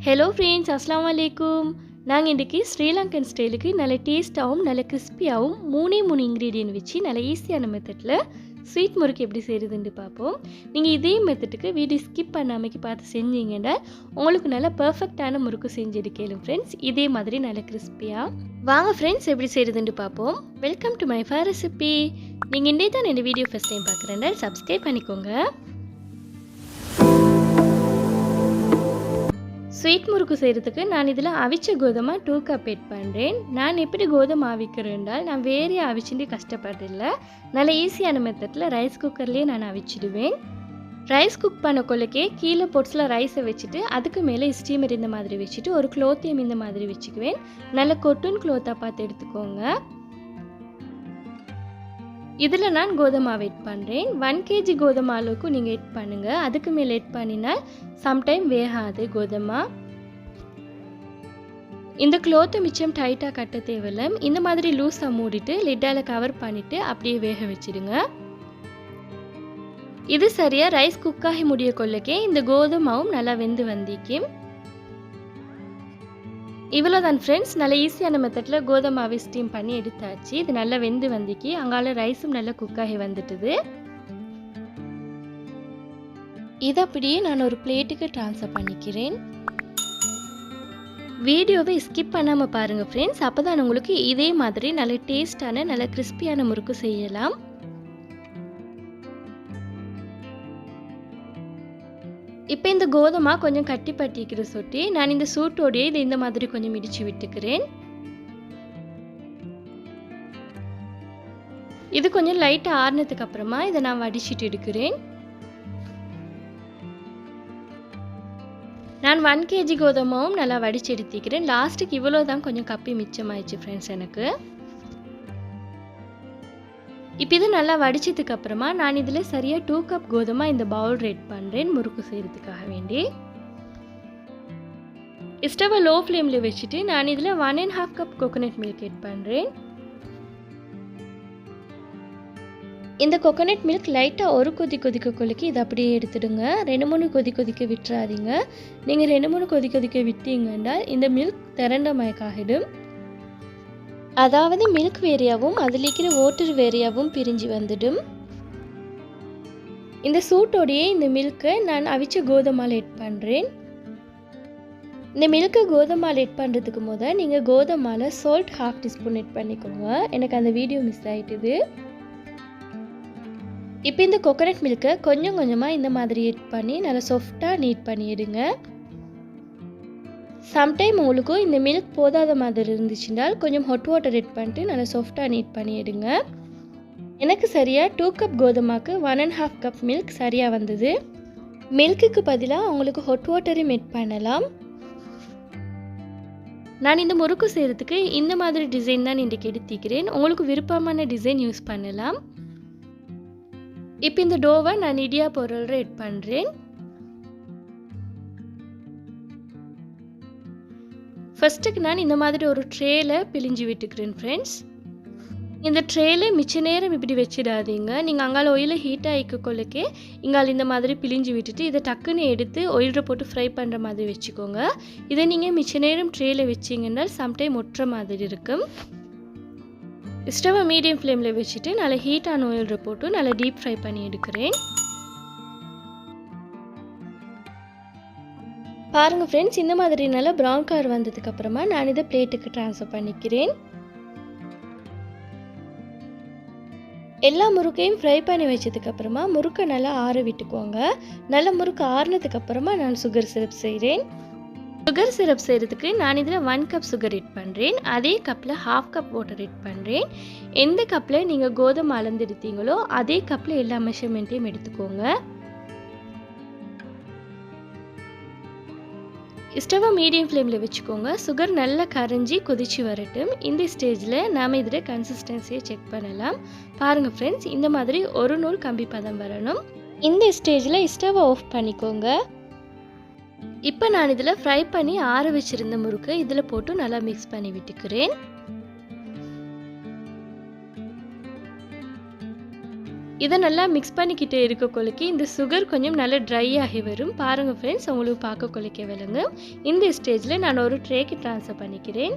Hello friends, Assalamu alaikum. நாங்கள் இன்றைக்கி ஸ்ரீலங்கன் ஸ்டைலுக்கு நல்ல டேஸ்ட்டாகவும் நல்ல கிறிஸ்பியாகவும் மூணே இன்க்ரீடியன்ட் வச்சு நல்ல ஈஸியான மெத்தடில் ஸ்வீட் முறுக்கு எப்படி செய்கிறதுன்னு பார்ப்போம். நீங்கள் இதே மெத்தடுக்கு வீடியோ ஸ்கிப் பண்ணாமைக்கு பார்த்து செஞ்சீங்கன்னா உங்களுக்கு நல்ல பர்ஃபெக்டான முறுக்கு செஞ்சுருக்கேன் ஃப்ரெண்ட்ஸ். இதே மாதிரி நல்ல கிறிஸ்பியாக வாங்க ஃப்ரெண்ட்ஸ் எப்படி செய்கிறதுன்னு பார்ப்போம். வெல்கம் டு மைஃபா ரெசிபி. நீங்கள் இன்றைய தான் இந்த வீடியோ ஃபஸ்ட் டைம் பார்க்குறேன்னா சப்ஸ்கிரைப் பண்ணிக்கோங்க. ஸ்வீட் முறுக்கு செய்கிறதுக்கு நான் இதில் அவிச்ச கோதுமை 2 கப் ஆட் பண்ணுறேன். நான் எப்படி கோதுமை அவிக்கிறேன்னால் நான் வேறே அவிச்சுட்டு கஷ்டப்படல. நல்ல ஈஸியான மெத்தடில் ரைஸ் குக்கர்லேயே நான் அவிச்சிடுவேன். ரைஸ் குக் பண்ண கொள்ளைக்கே கீழே பொட்ஸில் ரைஸை வச்சுட்டு அதுக்கு மேலே ஸ்டீமர் இந்த மாதிரி வச்சுட்டு ஒரு க்ளோத்தையும் இந்த மாதிரி வச்சுக்குவேன். நல்ல கொட்டுன்னு க்ளோத்தாக பார்த்து எடுத்துக்கோங்க. இதில் நான் கோதுமை ஆட் பண்ணுறேன். 1 kg கோதுமை அளவுக்கு நீங்கள் எட் பண்ணுங்கள். அதுக்கு மேலே எட் பண்ணினால் சம்டைம் வேகாது கோதுமை. இந்த க்ளோத்தை மிச்சம் டைட்டாக கட்ட தேவையில்லை. இந்த மாதிரி லூஸாக மூடிட்டு லிட்டால் கவர் பண்ணிவிட்டு அப்படியே வேக வச்சுடுங்க. இது சரியாக ரைஸ் குக்காகி முடிய கொள்ளைக்கே இந்த கோதுமாவும் நல்லா வெந்து வந்திக்கும். இவ்வளோதான் ஃப்ரெண்ட்ஸ், நல்ல ஈஸியான மெத்தடில் கோதுமாவை ஸ்டீம் பண்ணி எடுத்தாச்சு. இது நல்லா வெந்து வந்திக்கி அங்கால ரைஸும் நல்லா குக்காகி வந்துட்டுது. இதை அப்படியே நான் ஒரு பிளேட்டுக்கு ட்ரான்ஸ்ஃபர் பண்ணிக்கிறேன். வீடியோவை ஸ்கிப் பண்ணாமல் பாருங்கள் ஃப்ரெண்ட்ஸ். அப்போ தான் உங்களுக்கு இதே மாதிரி நல்ல டேஸ்டான நல்ல கிறிஸ்பியான முறுக்கு செய்யலாம். இப்போ இந்த கோதுமை கொஞ்சம் கட்டி பட்டிக்கிற சொட்டி நான் இந்த சூட்டோடையே இது இந்த மாதிரி கொஞ்சம் இடித்து விட்டுக்கிறேன். இது கொஞ்சம் லைட்டாக ஆறுனதுக்கு அப்புறமா இதை நான் வடிச்சிட்டு எடுக்கிறேன். நான் 1 kg கோதுமாவும் நல்லா வடிச்சு எடுத்துக்கிறேன். லாஸ்ட்டுக்கு இவ்வளோ தான் கொஞ்சம் கப்பி மிச்சமாயிடுச்சு ஃப்ரெண்ட்ஸ் எனக்கு. இப்போ இது நல்லா வடிச்சதுக்கு அப்புறமா நான் இதில் சரியாக 2 கப் கோதுமை இந்த பவுல் ரெட் பண்ணுறேன் முறுக்கு செய்கிறதுக்காக வேண்டி. ஸ்டவ்வை லோ ஃப்ளேமில் வச்சுட்டு நான் இதில் 1.5 கப் கோகோனட் மில்க் ஆட் பண்ணுறேன். இந்த கோகோனட் மில்க் லைட்டாக ஒரு கொதிக்க கொதிக்க இதை அப்படியே எடுத்துடுங்க. 2-3 கொதிக்க விட்டுறாதீங்க. நீங்கள் 2-3 கொதிக்க விட்டீங்கன்னா இந்த மில்க் திரண்ட மயக்காகிடும். அதாவது மில்க் வேறையாகவும் அதில் இருக்கிற வாட்டர் வேறையாகவும் பிரிஞ்சு வந்துடும். இந்த சூட்டோடையே இந்த மில்கை நான் அவிச்ச கோதுமால் ஆட் பண்ணுறேன். இந்த மில்கை கோதுமால் ஆட் பண்ணுறதுக்கு முதல் நீங்கள் கோதுமால் சால்ட் 1/2 டீஸ்பூன் ஆட் பண்ணிக்கோங்க. எனக்கு அந்த வீடியோ மிஸ் ஆகிட்டுது. இப்போ இந்த கோகோனட் மில்கை கொஞ்சம் கொஞ்சமாக இந்த மாதிரி ஆட் பண்ணி நல்லா சாஃப்டாக நீட் பண்ணிடுங்க. சம்டைம் உங்களுக்கு இந்த மில்க் போதாத மாதிரி இருந்துச்சுனால் கொஞ்சம் ஹாட் வாட்டர் ஆட் பண்ணிட்டு நல்லா சாஃப்டாக நீட் பண்ணிடுங்க. எனக்கு சரியாக 2 கப் கோதுமாக்கு 1.5 கப் மில்க் சரியாக வந்தது. மில்க்குக்கு பதிலாக உங்களுக்கு ஹாட் வாட்டரையும் ஆட் பண்ணலாம். நான் இந்த முறுக்கு செய்கிறதுக்கு இந்த மாதிரி டிசைன் தான் இன்றைக்கி எடுத்துக்கிறேன். உங்களுக்கு விருப்பமான டிசைன் யூஸ் பண்ணலாம். இப்போ இந்த டோவை நான் இடியா பொருளில் ஆட் பண்ணுறேன். ஃபஸ்ட்டுக்கு நான் இந்த மாதிரி ஒரு ட்ரேயில் பிழிஞ்சு விட்டுக்கிறேன் ஃப்ரெண்ட்ஸ். இந்த ட்ரேயில் மிச்ச நேரம் இப்படி வச்சிடாதீங்க. நீங்கள் அங்கால ஆயிலை ஹீட் ஆகிக்க கொள்ளைக்கே இங்கால இந்த மாதிரி பிழிஞ்சு விட்டுட்டு இதை டக்குன்னு எடுத்து ஆயிலில் போட்டு ஃப்ரை பண்ணுற மாதிரி வச்சுக்கோங்க. இதை நீங்கள் மிச்ச நேரம் ட்ரேயில் வச்சிங்கன்னா சம்டைம் ஒட்டுற மாதிரி இருக்கும். ஸ்டவ்வை மீடியம் ஃப்ளேமில் வச்சுட்டு நல்லா ஹீட்டான ஆயிலில் போட்டு நல்லா டீப் ஃப்ரை பண்ணி எடுக்கிறேன். பாருங்கள் ஃப்ரெண்ட்ஸ், இந்த மாதிரி நல்லா ப்ரௌன் கலர் வந்ததுக்கப்புறமா நான் இதை பிளேட்டுக்கு ட்ரான்ஸ்ஃபர் பண்ணிக்கிறேன். எல்லா முறுக்கையும் ஃப்ரை பண்ணி வச்சதுக்கப்புறமா முறுக்கை நல்லா ஆற விட்டுக்கோங்க. நல்ல முறுக்கு ஆறுனதுக்கப்புறமா நான் சுகர் சிரப் செய்கிறேன். சுகர் சிரப் செய்கிறதுக்கு நான் இதில் 1 கப் சுகர் ஆட் பண்ணுறேன். அதே கப்பில் 1/2 கப் வாட்டர் ஆட் பண்ணுறேன். எந்த கப்பில் நீங்கள் கோதுமை அளந்து எடுத்தீங்களோ அதே கப்பில் எல்லா மெஷர்மெண்ட்டையும் எடுத்துக்கோங்க. ஸ்டவ்வை மீடியம் ஃப்ளேமில் வச்சுக்கோங்க. சுகர் நல்லா கரைஞ்சி கொதிச்சு வரட்டும். இந்த ஸ்டேஜில் நாம் இதில் கன்சிஸ்டன்சியை செக் பண்ணலாம். பாருங்கள் ஃப்ரெண்ட்ஸ், இந்த மாதிரி ஒரு நூல் கம்பி பதம் வரணும். இந்த ஸ்டேஜில் ஸ்டவ்வை ஆஃப் பண்ணிக்கோங்க. இப்போ நான் இதில் ஃப்ரை பண்ணி ஆற வச்சுருந்த முறுக்கை இதில் போட்டு நல்லா மிக்ஸ் பண்ணி விட்டுக்கிறேன். இதை நல்லா மிக்ஸ் பண்ணிக்கிட்டே இருக்க கொலைக்கு இந்த சுகர் கொஞ்சம் நல்லா ட்ரை ஆகி வரும். பாருங்கள் ஃப்ரெண்ட்ஸ், உங்களுக்கு பார்க்க கொலைக்க விளங்க. இந்த ஸ்டேஜில் நான் ஒரு ட்ரேக்கு ட்ரான்ஸ்ஃபர் பண்ணிக்கிறேன்.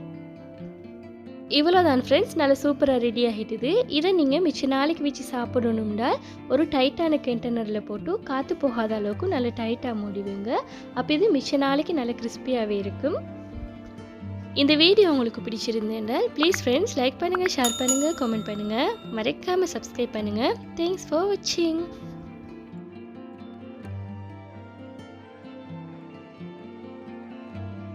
இவ்வளோதான் ஃப்ரெண்ட்ஸ், நல்லா சூப்பராக ரெடி ஆகிட்டுது. இதை நீங்கள் மிச்ச நாளைக்கு வச்சு சாப்பிடணும்னா ஒரு டைட்டான கண்டெய்னரில் போட்டு காற்று போகாத அளவுக்கு நல்லா டைட்டாக மூடிவிங்க. அப்போ இது மிச்ச நாளைக்கு நல்லா கிறிஸ்பியாகவே இருக்கும். இந்த வீடியோ உங்களுக்கு பிடிச்சிருந்தேன்னால் ப்ளீஸ் ஃப்ரெண்ட்ஸ் லைக் பண்ணுங்கள், ஷேர் பண்ணுங்கள், கமெண்ட் பண்ணுங்கள், மறக்காமல் சப்ஸ்கிரைப் பண்ணுங்கள். தேங்க்ஸ் ஃபார் வாட்சிங்.